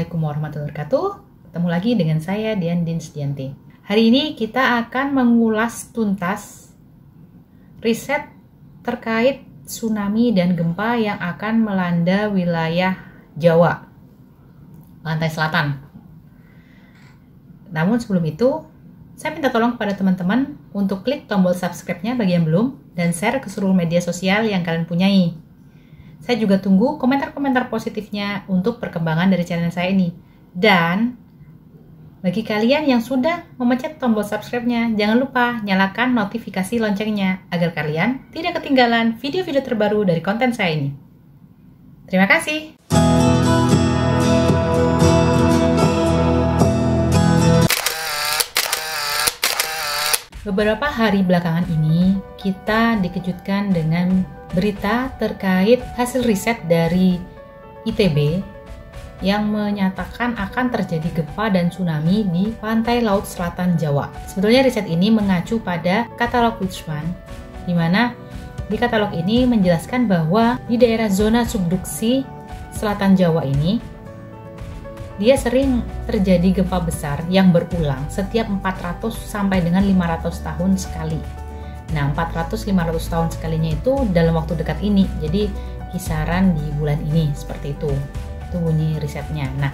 Assalamualaikum warahmatullahi wabarakatuh. Ketemu lagi dengan saya Dian Dinsdianti. Hari ini kita akan mengulas tuntas riset terkait tsunami dan gempa yang akan melanda wilayah Jawa, pantai selatan. Namun sebelum itu, saya minta tolong kepada teman-teman untuk klik tombol subscribe-nya bagi yang belum dan share ke seluruh media sosial yang kalian punyai. Saya juga tunggu komentar-komentar positifnya untuk perkembangan dari channel saya ini. Dan bagi kalian yang sudah memencet tombol subscribe-nya, jangan lupa nyalakan notifikasi loncengnya agar kalian tidak ketinggalan video-video terbaru dari konten saya ini. Terima kasih. Beberapa hari belakangan ini, kita dikejutkan dengan berita terkait hasil riset dari ITB yang menyatakan akan terjadi gempa dan tsunami di pantai laut selatan Jawa. Sebetulnya riset ini mengacu pada katalog Weizmann, di mana di katalog ini menjelaskan bahwa di daerah zona subduksi selatan Jawa ini, dia sering terjadi gempa besar yang berulang setiap 400 sampai dengan 500 tahun sekali. Nah, 400-500 tahun sekalinya itu dalam waktu dekat ini. Jadi kisaran di bulan ini seperti itu. Itu bunyi risetnya. Nah,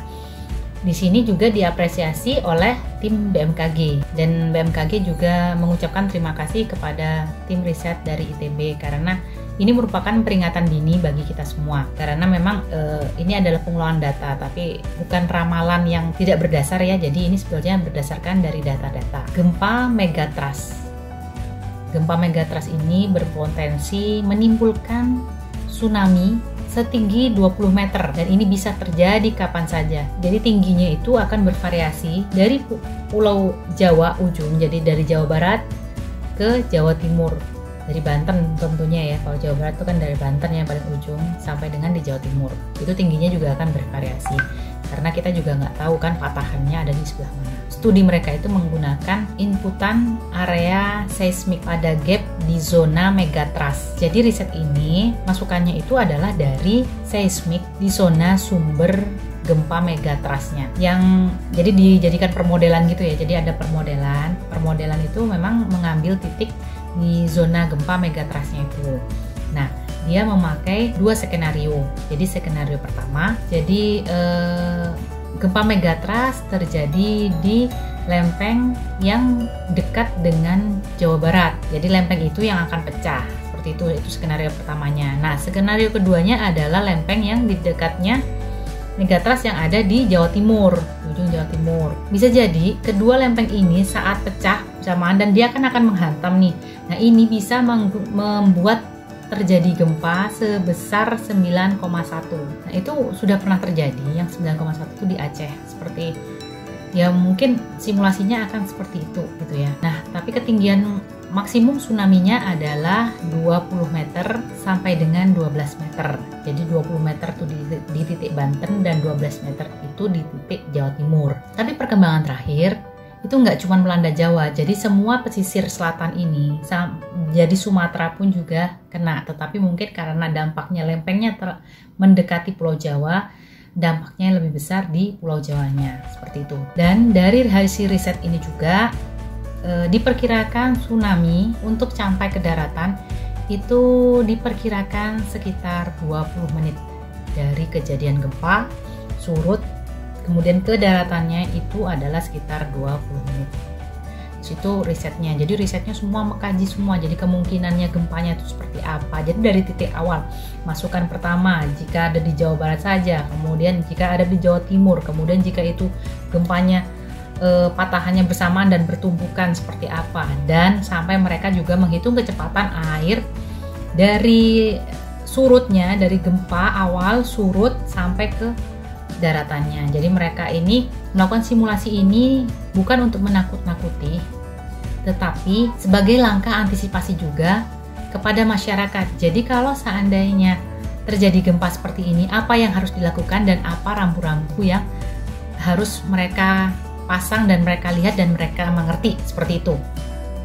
di sini juga diapresiasi oleh tim BMKG, dan BMKG juga mengucapkan terima kasih kepada tim riset dari ITB karena ini merupakan peringatan dini bagi kita semua. Karena memang ini adalah pengelolaan data, tapi bukan ramalan yang tidak berdasar ya. Jadi ini sebetulnya berdasarkan dari data-data. Gempa megatrust. Gempa megatrust ini berpotensi menimbulkan tsunami setinggi 20 meter dan ini bisa terjadi kapan saja. Jadi tingginya itu akan bervariasi dari Pulau Jawa ujung, jadi dari Jawa Barat ke Jawa Timur, dari Banten tentunya ya. Kalau Jawa Barat itu kan dari Banten yang paling ujung sampai dengan di Jawa Timur. Itu tingginya juga akan bervariasi karena kita juga nggak tahu kan patahannya ada di sebelah mana. Studi mereka itu menggunakan inputan area seismik pada gap di zona megatrust. Jadi riset ini masukannya itu adalah dari seismik di zona sumber gempa megatrustnya, yang jadi dijadikan permodelan gitu ya. Jadi ada permodelan itu memang mengambil titik di zona gempa megatrustnya itu. Nah, dia memakai dua skenario. Jadi skenario pertama, jadi gempa megatrust terjadi di lempeng yang dekat dengan Jawa Barat. Jadi lempeng itu yang akan pecah. Seperti itu skenario pertamanya. Nah, skenario keduanya adalah lempeng yang di dekatnya megatrust yang ada di Jawa Timur, ujung Jawa Timur. Bisa jadi kedua lempeng ini saat pecah bersamaan dan dia akan menghantam nih. Nah, ini bisa membuat terjadi gempa sebesar 9,1. Nah, itu sudah pernah terjadi, yang 9,1 itu di Aceh. Seperti ya mungkin simulasinya akan seperti itu gitu ya. Nah, tapi ketinggian maksimum tsunami-nya adalah 20 meter sampai dengan 12 meter. Jadi 20 meter itu di titik Banten dan 12 meter itu di titik Jawa Timur. Tapi perkembangan terakhir itu nggak cuma melanda Jawa, jadi semua pesisir selatan ini, jadi Sumatera pun juga kena. Tetapi mungkin karena dampaknya lempengnya mendekati Pulau Jawa, dampaknya lebih besar di Pulau Jawanya, seperti itu. Dan dari hasil riset ini juga diperkirakan tsunami untuk sampai ke daratan itu diperkirakan sekitar 20 menit dari kejadian gempa surut. Kemudian ke daratannya itu adalah sekitar 20 menit. Itu risetnya. Jadi risetnya semua mengkaji semua. Jadi kemungkinannya gempanya itu seperti apa. Jadi dari titik awal, masukan pertama jika ada di Jawa Barat saja, kemudian jika ada di Jawa Timur, kemudian jika itu gempanya patahannya bersamaan dan bertumbukan seperti apa, dan sampai mereka juga menghitung kecepatan air dari surutnya, dari gempa awal surut sampai ke daratannya. Jadi mereka ini melakukan simulasi ini bukan untuk menakut-nakuti, tetapi sebagai langkah antisipasi juga kepada masyarakat. Jadi kalau seandainya terjadi gempa seperti ini, apa yang harus dilakukan dan apa rambu-rambu yang harus mereka pasang dan mereka lihat dan mereka mengerti, seperti itu.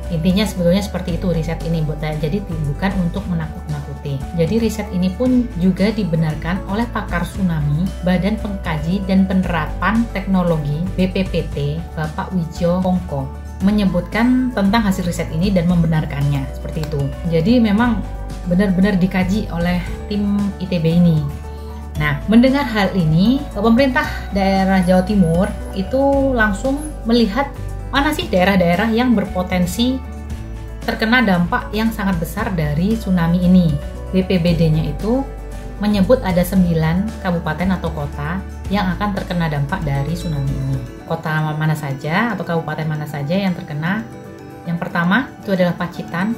Intinya sebetulnya seperti itu riset ini buat saya, jadi bukan untuk menakut-nakuti. Jadi riset ini pun juga dibenarkan oleh pakar tsunami, Badan Pengkaji dan Penerapan Teknologi BPPT, Bapak Wijo Pongko, menyebutkan tentang hasil riset ini dan membenarkannya seperti itu. Jadi memang benar-benar dikaji oleh tim ITB ini. Nah, mendengar hal ini, pemerintah daerah Jawa Timur itu langsung melihat mana sih daerah-daerah yang berpotensi terkena dampak yang sangat besar dari tsunami ini. BPBD-nya itu menyebut ada 9 kabupaten atau kota yang akan terkena dampak dari tsunami ini. Kota mana saja atau kabupaten mana saja yang terkena? Yang pertama itu adalah Pacitan,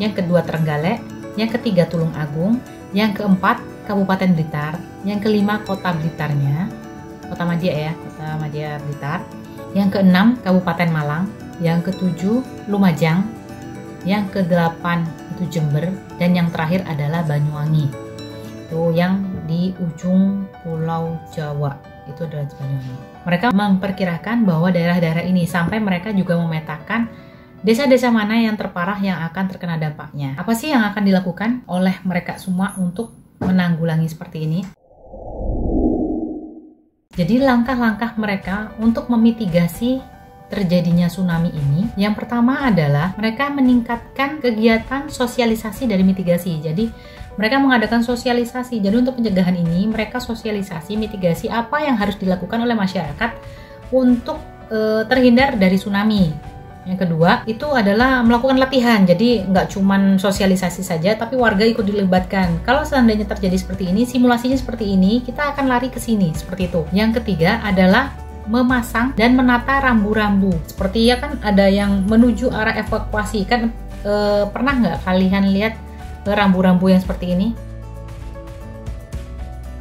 yang kedua Trenggalek, yang ketiga Tulung Agung, yang keempat Kabupaten Blitar, yang kelima Kota Blitarnya, Kota Madya ya, Kota Madya Blitar, yang keenam Kabupaten Malang, yang ketujuh Lumajang, yang kedelapan itu Jember, dan yang terakhir adalah Banyuwangi. Itu yang di ujung Pulau Jawa, itu adalah Banyuwangi. Mereka memperkirakan bahwa daerah-daerah ini, sampai mereka juga memetakan desa-desa mana yang terparah yang akan terkena dampaknya. Apa sih yang akan dilakukan oleh mereka semua untuk menanggulangi seperti ini? Jadi langkah-langkah mereka untuk memitigasi terjadinya tsunami ini, yang pertama adalah mereka meningkatkan kegiatan sosialisasi dari mitigasi. Jadi mereka mengadakan sosialisasi. Jadi untuk pencegahan ini mereka sosialisasi mitigasi apa yang harus dilakukan oleh masyarakat untuk terhindar dari tsunami. Yang kedua itu adalah melakukan latihan. Jadi nggak cuman sosialisasi saja, tapi warga ikut dilibatkan. Kalau seandainya terjadi seperti ini, simulasinya seperti ini, kita akan lari ke sini, seperti itu. Yang ketiga adalah memasang dan menata rambu-rambu. Seperti ya kan ada yang menuju arah evakuasi. Kan pernah nggak kalian lihat rambu-rambu yang seperti ini?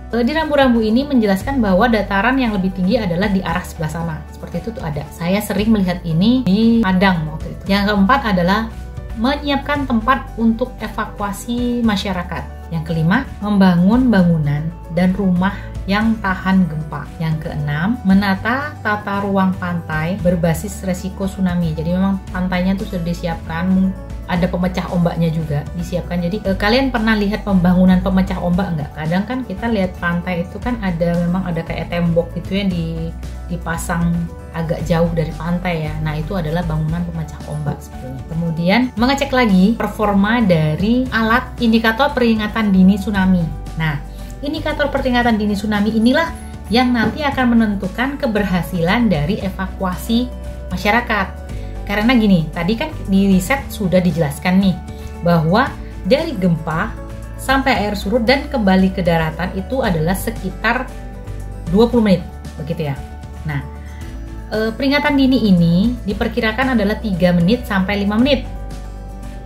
Di rambu-rambu ini menjelaskan bahwa dataran yang lebih tinggi adalah di arah sebelah sana. Seperti itu tuh ada. Saya sering melihat ini di Padang waktu itu. Yang keempat adalah menyiapkan tempat untuk evakuasi masyarakat. Yang kelima, membangun bangunan dan rumah yang tahan gempa. Yang keenam, menata tata ruang pantai berbasis resiko tsunami. Jadi memang pantainya tuh sudah disiapkan, ada pemecah ombaknya juga disiapkan. Jadi kalian pernah lihat pembangunan pemecah ombak nggak? Kadang kan kita lihat pantai itu kan memang ada kayak tembok gitu yang dipasang agak jauh dari pantai ya. Nah itu adalah bangunan pemecah ombak sebenarnya. Kemudian mengecek lagi performa dari alat indikator peringatan dini tsunami. Nah indikator peringatan dini tsunami inilah yang nanti akan menentukan keberhasilan dari evakuasi masyarakat. Karena gini, tadi kan di riset sudah dijelaskan nih bahwa dari gempa sampai air surut dan kembali ke daratan itu adalah sekitar 20 menit, begitu ya. Nah, peringatan dini ini diperkirakan adalah 3 menit sampai 5 menit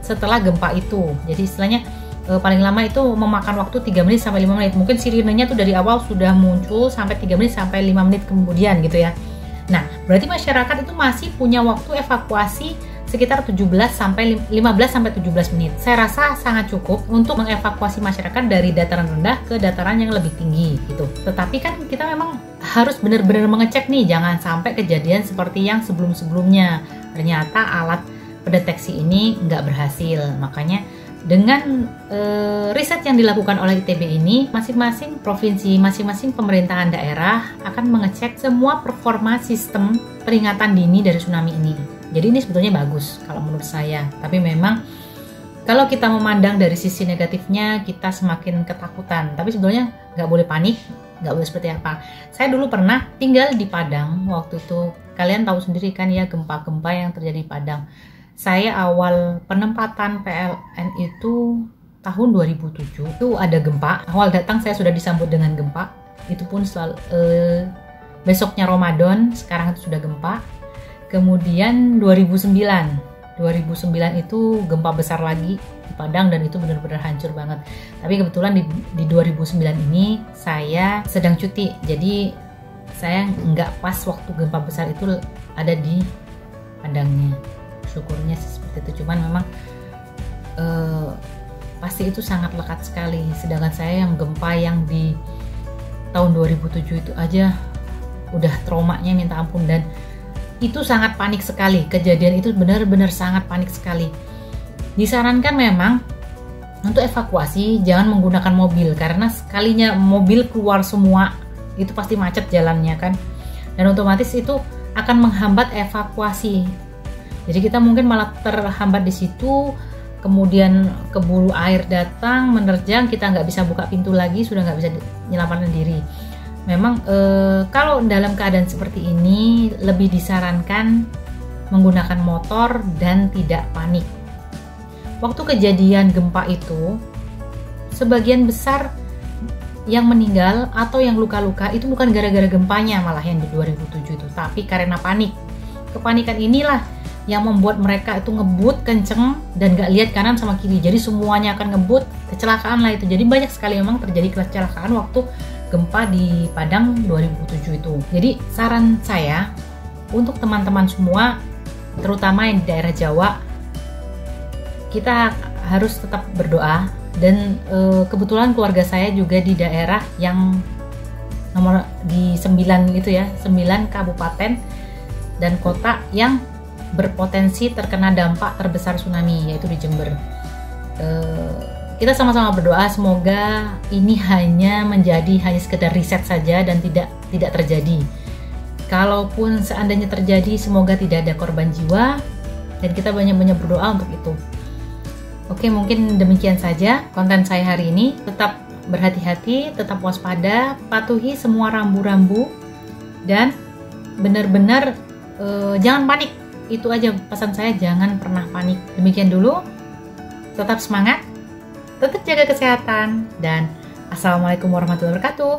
setelah gempa itu. Jadi istilahnya paling lama itu memakan waktu 3 menit sampai 5 menit. Mungkin sirinenya tuh dari awal sudah muncul sampai 3 menit sampai 5 menit kemudian gitu ya. Nah, berarti masyarakat itu masih punya waktu evakuasi sekitar 15 sampai 17 menit. Saya rasa sangat cukup untuk mengevakuasi masyarakat dari dataran rendah ke dataran yang lebih tinggi gitu. Tetapi kan kita memang harus benar-benar mengecek nih, jangan sampai kejadian seperti yang sebelum-sebelumnya. Ternyata alat pendeteksi ini nggak berhasil. Makanya dengan riset yang dilakukan oleh ITB ini, masing-masing provinsi, masing-masing pemerintahan daerah akan mengecek semua performa sistem peringatan dini dari tsunami ini. Jadi ini sebetulnya bagus kalau menurut saya. Tapi memang kalau kita memandang dari sisi negatifnya, kita semakin ketakutan. Tapi sebetulnya nggak boleh panik, nggak boleh seperti apa. Saya dulu pernah tinggal di Padang waktu itu. Kalian tahu sendiri kan ya gempa-gempa yang terjadi di Padang. Saya awal penempatan PLN itu tahun 2007 itu ada gempa. Awal datang saya sudah disambut dengan gempa. Itu pun selalu besoknya Ramadan, sekarang itu sudah gempa. Kemudian 2009 itu gempa besar lagi di Padang dan itu benar-benar hancur banget. Tapi kebetulan di 2009 ini saya sedang cuti. Jadi saya nggak pas waktu gempa besar itu ada di Padangnya. Syukurnya seperti itu, cuman memang pasti itu sangat lekat sekali. Sedangkan saya yang gempa yang di tahun 2007 itu aja udah traumanya minta ampun. Dan itu sangat panik sekali. Kejadian itu benar-benar sangat panik sekali. Disarankan memang untuk evakuasi jangan menggunakan mobil, karena sekalinya mobil keluar semua itu pasti macet jalannya kan, dan otomatis itu akan menghambat evakuasi. Jadi kita mungkin malah terhambat di situ, kemudian keburu air datang menerjang, kita nggak bisa buka pintu lagi, sudah nggak bisa menyelamatkan diri. Memang kalau dalam keadaan seperti ini lebih disarankan menggunakan motor dan tidak panik. Waktu kejadian gempa itu, sebagian besar yang meninggal atau yang luka-luka itu bukan gara-gara gempanya malah yang di 2007 itu, tapi karena panik. Kepanikan inilah yang membuat mereka itu ngebut kenceng dan gak lihat kanan sama kiri, jadi semuanya akan ngebut, kecelakaan lah itu. Jadi banyak sekali memang terjadi kecelakaan waktu gempa di Padang 2007 itu. Jadi saran saya untuk teman-teman semua, terutama yang di daerah Jawa, kita harus tetap berdoa. Dan kebetulan keluarga saya juga di daerah yang nomor di 9 itu ya, 9 kabupaten dan kota yang berpotensi terkena dampak terbesar tsunami, yaitu di Jember. Kita sama-sama berdoa semoga ini hanya sekedar riset saja dan tidak terjadi. Kalaupun seandainya terjadi, semoga tidak ada korban jiwa, dan kita banyak-banyak berdoa untuk itu. Oke, mungkin demikian saja konten saya hari ini. Tetap berhati-hati, tetap waspada, patuhi semua rambu-rambu, dan benar-benar jangan panik. Itu aja pesan saya, jangan pernah panik. Demikian dulu, tetap semangat, tetap jaga kesehatan, dan assalamualaikum warahmatullahi wabarakatuh.